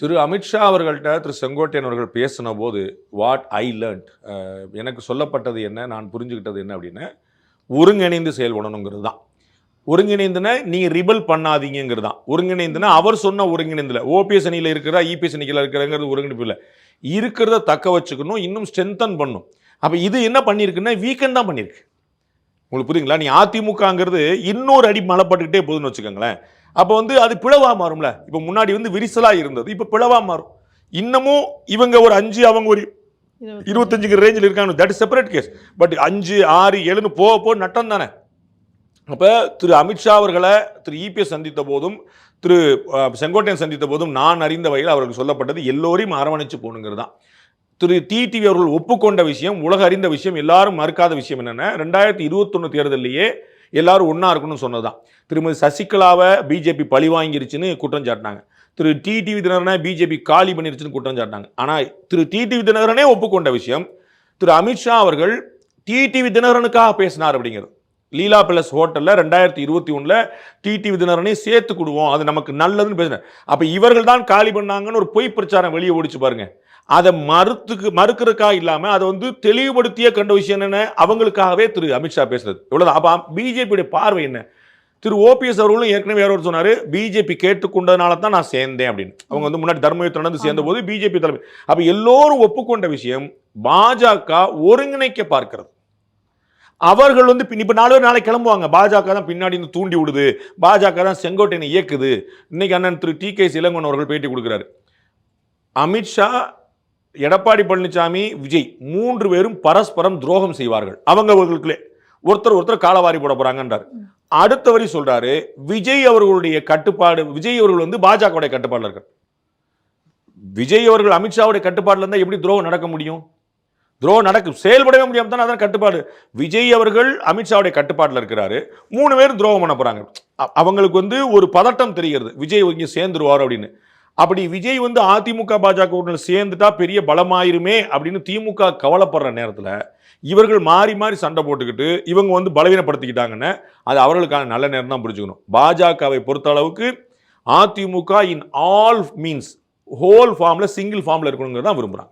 திரு அமித்ஷா அவர்கள்ட்ட திரு செங்கோட்டையன் அவர்கள் பேசின போது வாட் ஐ லேர்ன்ட், எனக்கு சொல்லப்பட்டது என்ன, நான் புரிஞ்சுக்கிட்டது என்ன அப்படின்னா, ஒருங்கிணைந்து செயல்படணுங்கிறது தான். ஒருங்கிணைந்துனா நீங்கள் ரிபல் பண்ணாதீங்கிறது தான். ஒருங்கிணைந்துனா அவர் சொன்ன ஒருங்கிணைந்துல ஓபிஎஸ் அணியில் இருக்கிறா இபிஎஸ் அணியில் இருக்கிறங்கிறது ஒருங்கிணைப்பு இல்லை. இருக்கிறத தக்க வச்சுக்கணும், இன்னும் ஸ்ட்ரென்தன் பண்ணும். அப்போ இது என்ன பண்ணியிருக்குன்னா வீக்கெண்ட் தான் பண்ணியிருக்கு. உங்களுக்கு புரியுங்களா? நீ அதிமுகங்கிறது இன்னொரு அடி மலைப்பட்டுக்கிட்டே போகுதுன்னு வச்சுக்கோங்களேன். அப்போ அது பிளவா மாறும்ல. இப்போ முன்னாடி விரிசலா இருந்தது, இப்போ பிளவா மாறும். இன்னமும் இவங்க ஒரு 5 அவங்க ஒரு 25 ரேஞ்சில் இருக்காங்க, that is separate case. But 5, 6, 7 போக நட்டம் தானே. அப்போ திரு அமித்ஷா அவர்களை திரு இபிஎஸ் சந்தித்த போதும் திரு செங்கோட்டையன் சந்தித்த போதும் நான் அறிந்த வகையில் அவர்களுக்கு சொல்லப்பட்டது எல்லோரையும் அரவணைச்சு போகணுங்கிறது தான். திரு டிடிவி அவர்கள் ஒப்புக்கொண்ட விஷயம், உலக அறிந்த விஷயம், எல்லாரும் மறுக்காத விஷயம் என்னென்னா 2021 தேர்தலிலேயே எல்லாரும் ஒன்றா இருக்கணும்னு சொன்னதுதான். திருமதி சசிகலாவை பிஜேபி பழி வாங்கிருச்சுன்னு குற்றம் சாட்டினாங்க. திரு டிடிவி தினகரனை பிஜேபி காலி பண்ணிருச்சுன்னு குற்றம் சாட்டினாங்க. ஆனால் திரு டிடிவி தினகரனே ஒப்புக்கொண்ட விஷயம், திரு அமித்ஷா அவர்கள் டிடிவி தினகரனுக்காக பேசினார் அப்படிங்கிறது. லீலா பேலஸ் ஹோட்டலில் 2021 டிடிவி தினகரனை சேர்த்து கொடுவோம், அது நமக்கு நல்லதுன்னு பேசினார். அப்போ இவர்கள் தான் காலி பண்ணாங்கன்னு ஒரு பொய் பிரச்சாரம் வெளியே ஓடிச்சு பாருங்க. அதை மறுக்கிறதுக்காக இல்லாமல் அதை தெளிவுபடுத்திய கண்ட விஷயம் என்னென்ன, அவங்களுக்காகவே திரு அமித்ஷா பேசுறது இவ்வளோதான். அப்போ பிஜேபியுடைய பார்வை என்ன? திரு ஓபிஎஸ் அவர்களும் ஏற்கனவே வேற ஒரு சொன்னார், பிஜேபி கேட்டுக்கொண்டதுனால தான் நான் சேர்ந்தேன் அப்படின்னு. அவங்க முன்னாடி தர்மயுத்தம் நடந்து சேர்ந்த போது பிஜேபி தலைமை. அப்போ எல்லோரும் ஒப்புக்கொண்ட விஷயம் பாஜக ஒருங்கிணைக்க பார்க்கிறது. அவர்கள் இப்போ 4 பேர் நாளைக்கு கிளம்புவாங்க, பாஜக தான் பின்னாடி தூண்டி விடுது, பாஜக தான் செங்கோட்டையனை இயக்குது. இன்னைக்கு அண்ணன் திரு டி கே இளங்கோவன் அவர்கள் பேட்டி கொடுக்கிறாரு. அமித்ஷா, எடப்பாடி பழனிசாமி, விஜய் 3 பேரும் பரஸ்பரம் துரோகம் செய்வார்கள், அவர்களுக்குள்ளே ஒருத்தர் காலவாரி போட போறாங்கன்றார். அடுத்த வரி சொல்றாரு, விஜய் அவர்களுடைய கட்டுப்பாடு, விஜய் அவர்கள் பாஜகவுடைய கட்டுப்பாடுல இருக்கார். விஜய் அவர்கள் அமித்ஷாவுடைய கட்டுப்பாடுல இருந்தா எப்படி துரோகம் நடக்க முடியும்? துரோகம் நடக்கும், செயல்படவே முடியாம தானே அதான் கட்டுப்பாடு. விஜய் அவர்கள் அமித்ஷாவுடைய கட்டுப்பாட்டில் இருக்கிறாரு, 3 பேரும் துரோகம் பண்ண போறாங்க. அவங்களுக்கு ஒரு பதட்டம் தெரிகிறது, விஜய் இங்கே சேர்ந்துருவார் அப்படின்னு. அப்படி விஜய் அதிமுக பாஜக சேர்ந்துட்டா பெரிய பலமாயிருமே அப்படின்னு திமுக கவலைப்படுற நேரத்தில் இவர்கள் மாறி மாறி சண்டை போட்டுக்கிட்டு இவங்க பலவீனப்படுத்திக்கிட்டாங்கன்னு அது அவர்களுக்கான நல்ல நேரம் தான் புரிஞ்சுக்கணும். பாஜகவை பொறுத்த அளவுக்கு AIADMK in all means whole ஃபார்ம்ல சிங்கிள் ஃபார்ம்ல இருக்கணுங்கிறத விரும்புறாங்க.